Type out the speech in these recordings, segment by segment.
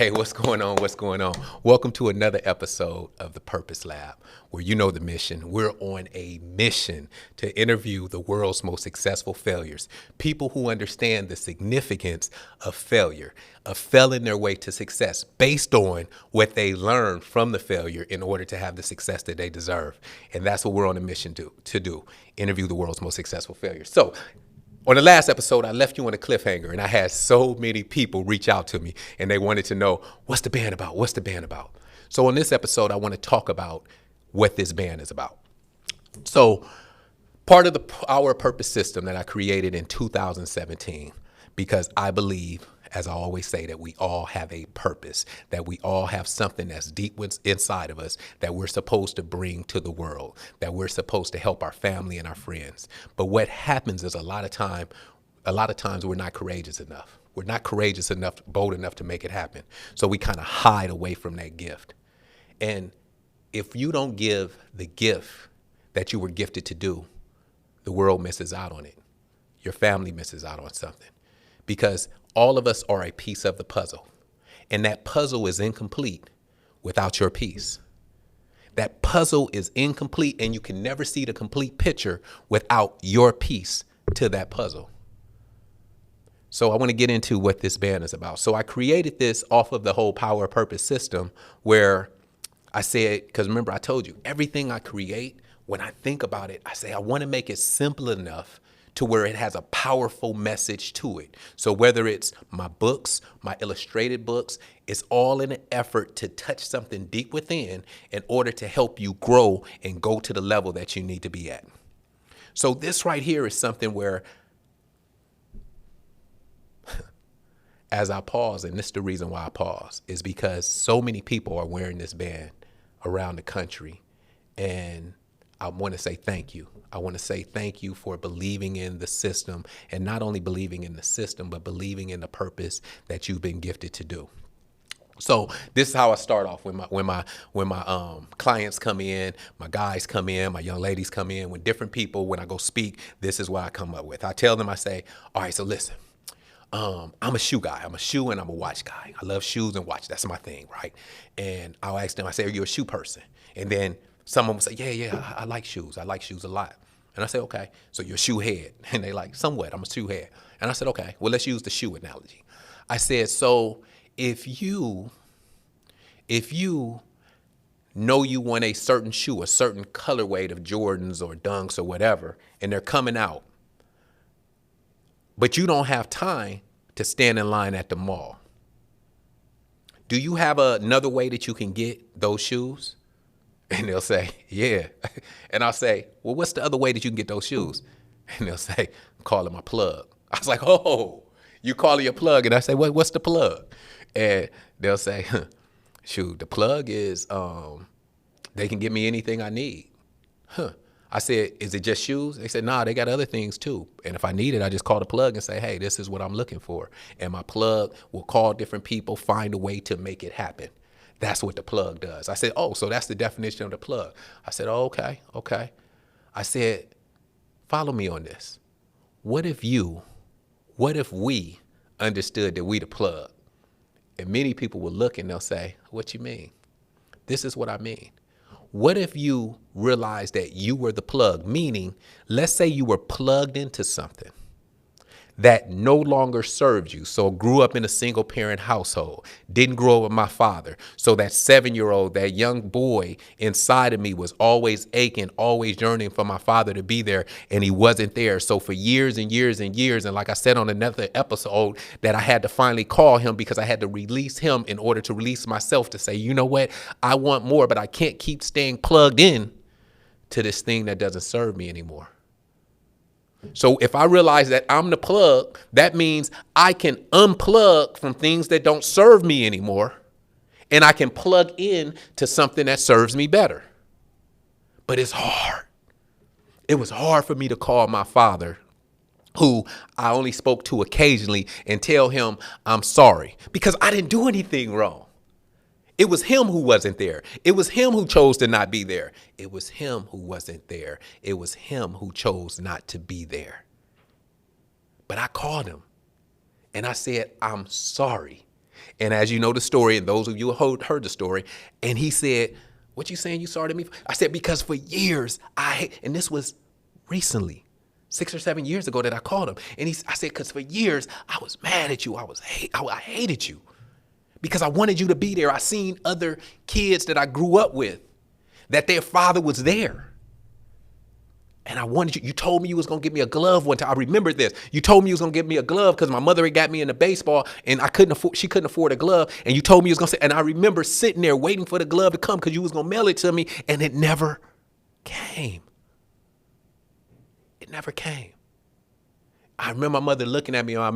Hey, what's going on? What's going on? Welcome to another episode of the Purpose Lab, where you know the mission. We're on a mission to interview the world's most successful failures, people who understand the significance of failure, of failing their way to success based on what they learned from the failure in order to have the success that they deserve. And that's what we're on a mission to do, interview the world's most successful failures. So on the last episode, I left you on a cliffhanger, and I had so many people reach out to me, and they wanted to know, what's the band about? What's the band about? So on this episode, I want to talk about what this band is about. So part of the Our Purpose system that I created in 2017, because I believe, as I always say, that we all have a purpose, that we all have something that's deep inside of us that we're supposed to bring to the world, that we're supposed to help our family and our friends. But what happens is a lot of times we're not courageous enough. We're not courageous enough, bold enough to make it happen. So we kind of hide away from that gift. And if you don't give the gift that you were gifted to do, the world misses out on it. Your family misses out on something. Because all of us are a piece of the puzzle. And that puzzle is incomplete without your piece. That puzzle is incomplete, and you can never see the complete picture without your piece to that puzzle. So I want to get into what this band is about. So I created this off of the whole Power of Purpose system, where I said, because remember I told you, everything I create, when I think about it, I say I want to make it simple enough to where it has a powerful message to it. So whether it's my books, my illustrated books, it's all in an effort to touch something deep within in order to help you grow and go to the level that you need to be at. So this right here is something where, as I pause, and this is the reason why I pause, is because so many people are wearing this band around the country, and I want to say thank you. I want to say thank you for believing in the system, and not only believing in the system, but believing in the purpose that you've been gifted to do. So this is how I start off when my clients come in, my guys come in, my young ladies come in, when different people, when I go speak, this is what I come up with. I tell them, I say, all right, so listen, I'm a shoe guy. I'm a shoe and I'm a watch guy. I love shoes and watch. That's my thing, right? And I'll ask them, I say, are you a shoe person? And then someone will say, yeah, I like shoes. I like shoes a lot. And I say, okay, so you're a shoe head. And they like, somewhat, I'm a shoe head. And I said, okay, well, let's use the shoe analogy. I said, so if you know you want a certain shoe, a certain colorway of Jordans or Dunks or whatever, and they're coming out, but you don't have time to stand in line at the mall, do you have another way that you can get those shoes? And they'll say, yeah. And I'll say, well, what's the other way that you can get those shoes? And they'll say, I'm calling my plug. I was like, oh, you calling your plug? And I say, what's the plug? And they'll say, shoot, the plug is, they can give me anything I need. I said, is it just shoes? They said, nah, they got other things too. And if I need it, I just call the plug and say, hey, this is what I'm looking for. And my plug will call different people, find a way to make it happen. That's what the plug does. I said, oh, so that's the definition of the plug. I said, oh, okay. I said, follow me on this. What if we understood that we the plug? And many people will look and they'll say, what you mean? This is what I mean. What if you realized that you were the plug? Meaning, let's say you were plugged into something that no longer served you. So grew up in a single parent household, didn't grow up with my father. So that 7-year-old, that young boy inside of me was always aching, always yearning for my father to be there, and he wasn't there. So for years and years and years, and like I said on another episode, that I had to finally call him because I had to release him in order to release myself, to say, you know what, I want more, but I can't keep staying plugged in to this thing that doesn't serve me anymore. So if I realize that I'm the plug, that means I can unplug from things that don't serve me anymore, and I can plug in to something that serves me better. But it's hard. It was hard for me to call my father, who I only spoke to occasionally, and tell him I'm sorry, because I didn't do anything wrong. It was him who wasn't there. It was him who chose to not be there. It was him who wasn't there. It was him who chose not to be there. But I called him and I said, I'm sorry. And as you know the story, and those of you who heard the story, and he said, what you saying you sorry to me for? I said, because for years, and this was recently, 6 or 7 years ago that I called him. And I said, because for years, I was mad at you. I hated you because I wanted you to be there. I seen other kids that I grew up with, that their father was there. And I wanted you told me you was going to give me a glove one time. I remember this. You told me you was going to give me a glove because my mother had got me into baseball and she couldn't afford a glove. And you told me you was going to say, and I remember sitting there waiting for the glove to come because you was going to mail it to me. And it never came. It never came. I remember my mother looking at me. I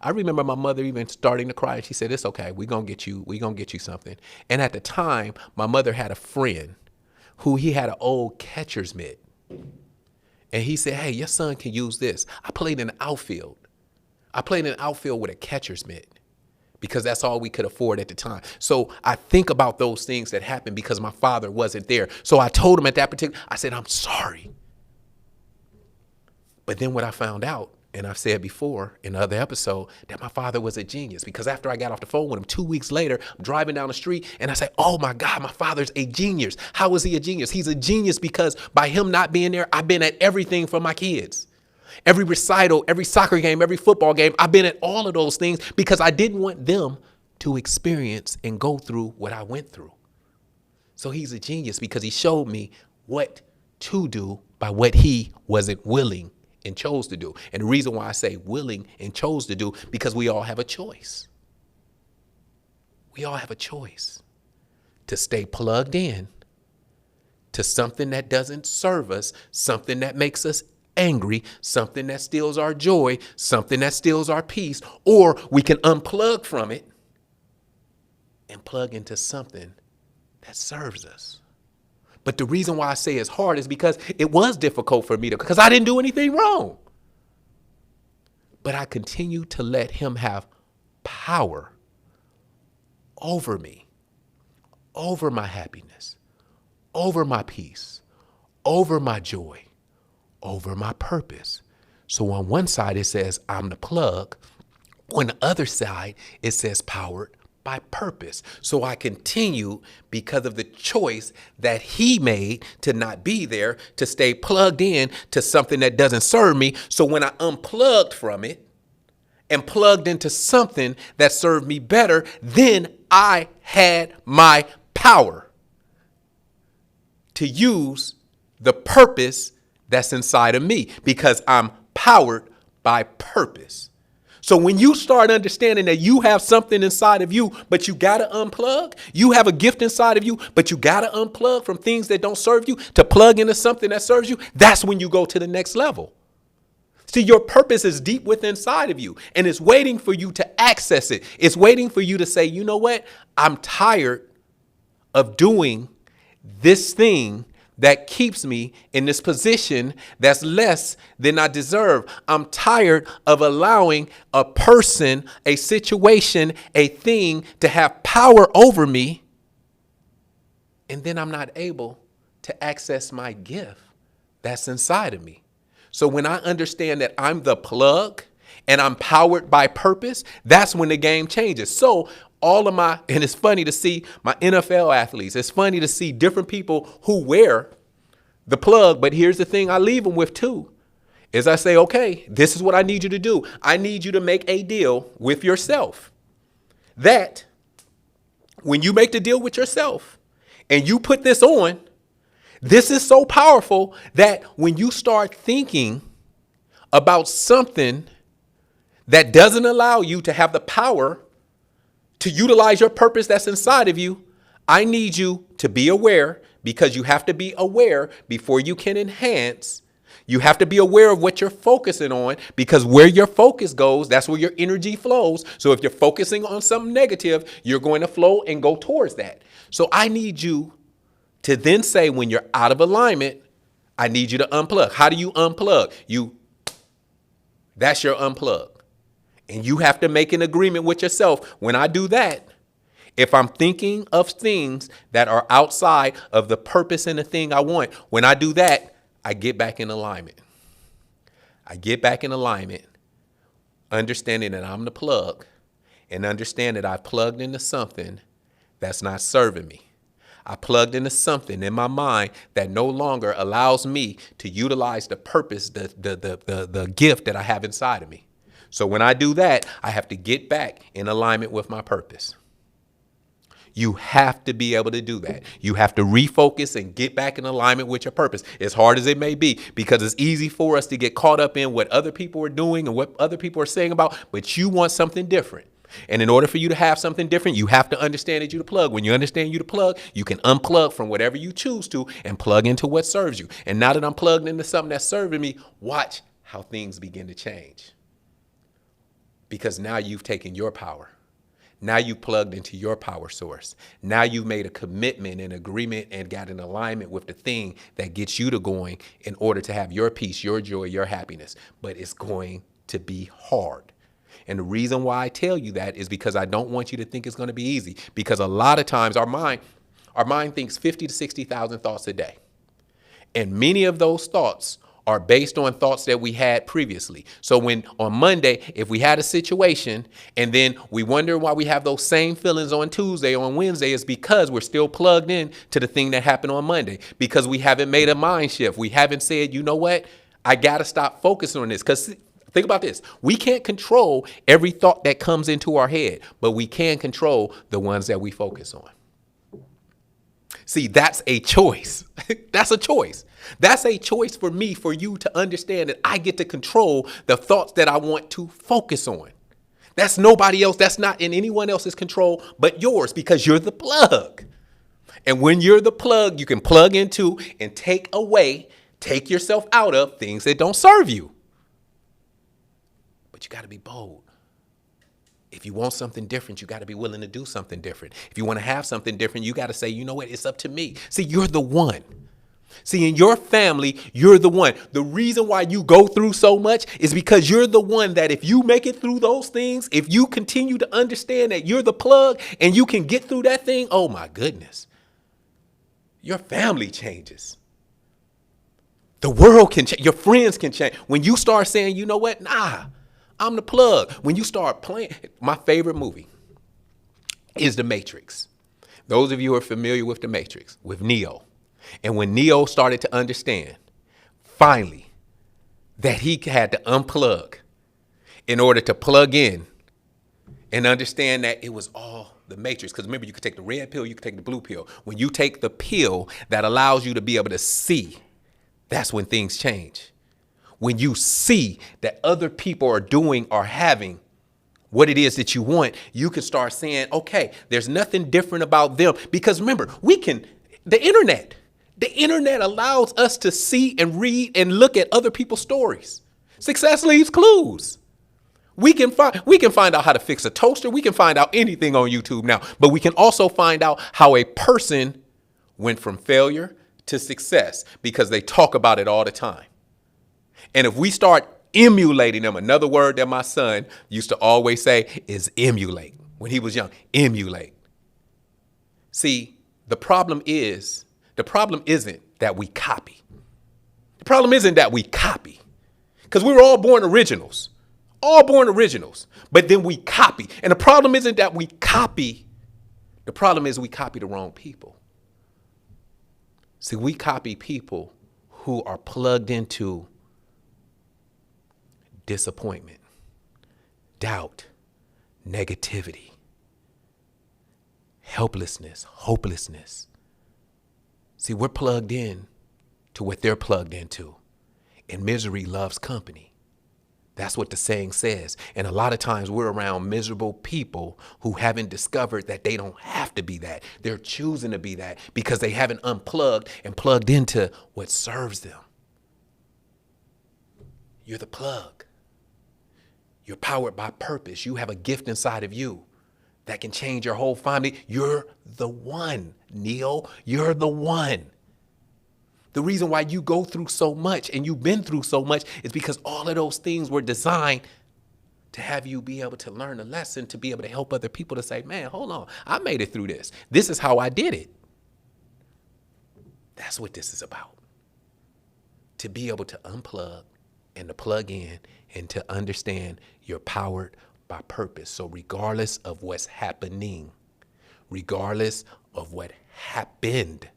remember my mother even starting to cry. And she said, it's okay. We're going to get you something. And at the time, my mother had a friend who he had an old catcher's mitt. And he said, hey, your son can use this. I played in the outfield. With a catcher's mitt because that's all we could afford at the time. So I think about those things that happened because my father wasn't there. So I told him at that particular, I said, I'm sorry. But then what I found out, and I've said before in the other episode, that my father was a genius because after I got off the phone with him 2 weeks later, I'm driving down the street and I say, oh my God, my father's a genius. How is he a genius? He's a genius because by him not being there, I've been at everything for my kids. Every recital, every soccer game, every football game, I've been at all of those things because I didn't want them to experience and go through what I went through. So he's a genius because he showed me what to do by what he wasn't willing and chose to do. And the reason why I say willing and chose to do, because we all have a choice. We all have a choice to stay plugged in to something that doesn't serve us, something that makes us angry, something that steals our joy, something that steals our peace, or we can unplug from it and plug into something that serves us. But the reason why I say it's hard is because it was difficult for me because I didn't do anything wrong. But I continue to let him have power over me, over my happiness, over my peace, over my joy, over my purpose. So on one side, it says I'm the plug. On the other side, it says powered by purpose. So I continue because of the choice that he made to not be there, to stay plugged in to something that doesn't serve me. So when I unplugged from it and plugged into something that served me better, then I had my power to use the purpose that's inside of me because I'm powered by purpose. So when you start understanding that you have something inside of you, but you got to unplug, you have a gift inside of you, but you got to unplug from things that don't serve you to plug into something that serves you. That's when you go to the next level. See, your purpose is deep within inside of you and it's waiting for you to access it. It's waiting for you to say, you know what? I'm tired of doing this thing that keeps me in this position that's less than I deserve. I'm tired of allowing a person, a situation, a thing to have power over me. And then I'm not able to access my gift that's inside of me. So when I understand that I'm the plug and I'm powered by purpose, that's when the game changes. So and it's funny to see my NFL athletes. It's funny to see different people who wear the plug. But here's the thing I leave them with too, is I say, okay, this is what I need you to do. I need you to make a deal with yourself that when you make the deal with yourself and you put this on, this is so powerful that when you start thinking about something that doesn't allow you to have the power to utilize your purpose that's inside of you, I need you to be aware, because you have to be aware before you can enhance. You have to be aware of what you're focusing on, because where your focus goes, that's where your energy flows. So if you're focusing on something negative, you're going to flow and go towards that. So I need you to then say, when you're out of alignment, I need you to unplug. How do you unplug? That's your unplug. And you have to make an agreement with yourself. When I do that, if I'm thinking of things that are outside of the purpose and the thing I want, when I do that, I get back in alignment. I get back in alignment, understanding that I'm the plug and understand that I plugged into something that's not serving me. I plugged into something in my mind that no longer allows me to utilize the purpose, the gift that I have inside of me. So when I do that, I have to get back in alignment with my purpose. You have to be able to do that. You have to refocus and get back in alignment with your purpose, as hard as it may be, because it's easy for us to get caught up in what other people are doing and what other people are saying about, but you want something different. And in order for you to have something different, you have to understand that you're the plug. When you understand you're the plug, you can unplug from whatever you choose to and plug into what serves you. And now that I'm plugged into something that's serving me, watch how things begin to change. Because now you've taken your power. Now you plugged into your power source. Now you've made a commitment and agreement and got in alignment with the thing that gets you to going in order to have your peace, your joy, your happiness. But it's going to be hard. And the reason why I tell you that is because I don't want you to think it's going to be easy. Because a lot of times our mind thinks 50 to 60,000 thoughts a day. And many of those thoughts are based on thoughts that we had previously. So when on Monday, if we had a situation and then we wonder why we have those same feelings on Tuesday, on Wednesday, it's because we're still plugged in to the thing that happened on Monday, because we haven't made a mind shift. We haven't said, you know what, I got to stop focusing on this. Because think about this. We can't control every thought that comes into our head, but we can control the ones that we focus on. See, that's a choice. That's a choice. That's a choice for me, for you to understand that I get to control the thoughts that I want to focus on. That's nobody else. That's not in anyone else's control but yours, because you're the plug. And when you're the plug, you can plug into and take yourself out of things that don't serve you. But you got to be bold. If you want something different, you got to be willing to do something different. If you want to have something different, you got to say, you know what, it's up to me. See, you're the one. See, in your family, you're the one. The reason why you go through so much is because you're the one that if you make it through those things, if you continue to understand that you're the plug and you can get through that thing, oh my goodness, your family changes. The world can change. Your friends can change. When you start saying, you know what, nah, I'm the plug. When you start playing, my favorite movie is The Matrix. Those of you who are familiar with The Matrix, with Neo. And when Neo started to understand, finally, that he had to unplug in order to plug in and understand that it was all the Matrix. Because remember, you could take the red pill, you could take the blue pill. When you take the pill that allows you to be able to see, that's when things change. When you see that other people are doing or having what it is that you want, you can start saying, okay, there's nothing different about them. Because remember, the internet allows us to see and read and look at other people's stories. Success leaves clues. We can find out how to fix a toaster. We can find out anything on YouTube now, but we can also find out how a person went from failure to success because they talk about it all the time. And if we start emulating them, another word that my son used to always say is emulate. When he was young, emulate. See, the problem isn't that we copy. The problem isn't that we copy, because we were all born originals. But then we copy. And the problem isn't that we copy. The problem is we copy the wrong people. See, we copy people who are plugged into disappointment, doubt, negativity, helplessness, hopelessness. See, we're plugged in to what they're plugged into. And misery loves company. That's what the saying says. And a lot of times we're around miserable people who haven't discovered that they don't have to be that. They're choosing to be that because they haven't unplugged and plugged into what serves them. You're the plug. You're powered by purpose. You have a gift inside of you that can change your whole family. You're the one, Neil. You're the one. The reason why you go through so much and you've been through so much is because all of those things were designed to have you be able to learn a lesson, to be able to help other people to say, man, hold on, I made it through this. This is how I did it. That's what this is about. To be able to unplug and to plug in and to understand you're powered by purpose. So regardless of what's happening, regardless of what happened,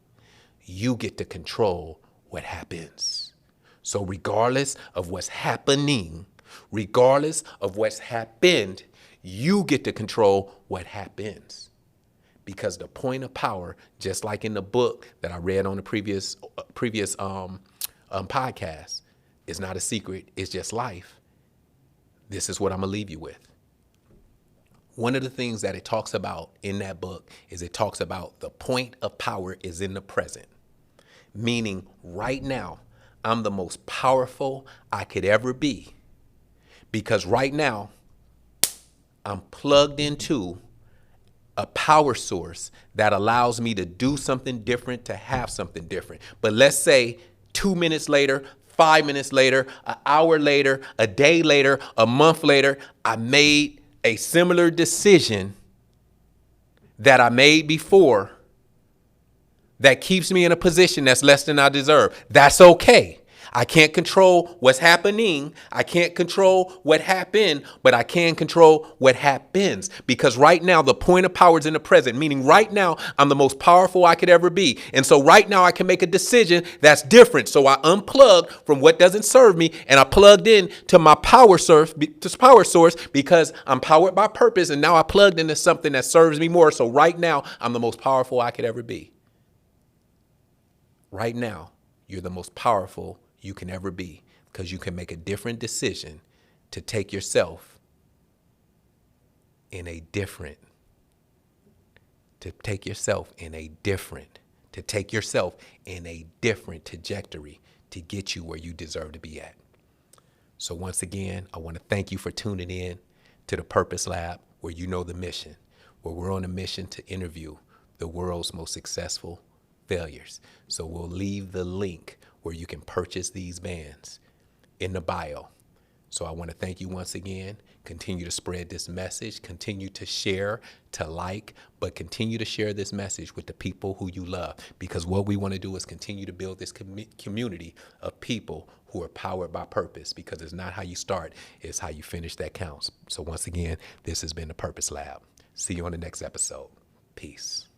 you get to control what happens. So regardless of what's happening, regardless of what's happened, you get to control what happens. Because the point of power, just like in the book that I read on the previous podcast, is not a secret. It's just life. This is what I'm gonna leave you with. One of the things that it talks about in that book is it talks about the point of power is in the present. Meaning right now, I'm the most powerful I could ever be. Because right now, I'm plugged into a power source that allows me to do something different, to have something different. But let's say 2 minutes later, 5 minutes later, an hour later, a day later, a month later, I made a similar decision that I made before that keeps me in a position that's less than I deserve. That's okay. I can't control what's happening. I can't control what happened, but I can control what happens. Because right now, the point of power is in the present, meaning right now, I'm the most powerful I could ever be. And so right now, I can make a decision that's different. So I unplugged from what doesn't serve me, and I plugged in to my power source because I'm powered by purpose. And now I plugged into something that serves me more. So right now, I'm the most powerful I could ever be. Right now, you're the most powerful you can ever be because you can make a different decision to take yourself in a different trajectory to get you where you deserve to be at. So once again, I want to thank you for tuning in to the Purpose Lab, where you know the mission, where we're on a mission to interview the world's most successful failures. So we'll leave the link where you can purchase these bands in the bio. So I want to thank you once again. Continue to spread this message, continue to share, to like, but continue to share this message with the people who you love, because what we want to do is continue to build this community of people who are powered by purpose, because it's not how you start, it's how you finish that counts. So once again, this has been the Purpose Lab. See you on the next episode. Peace.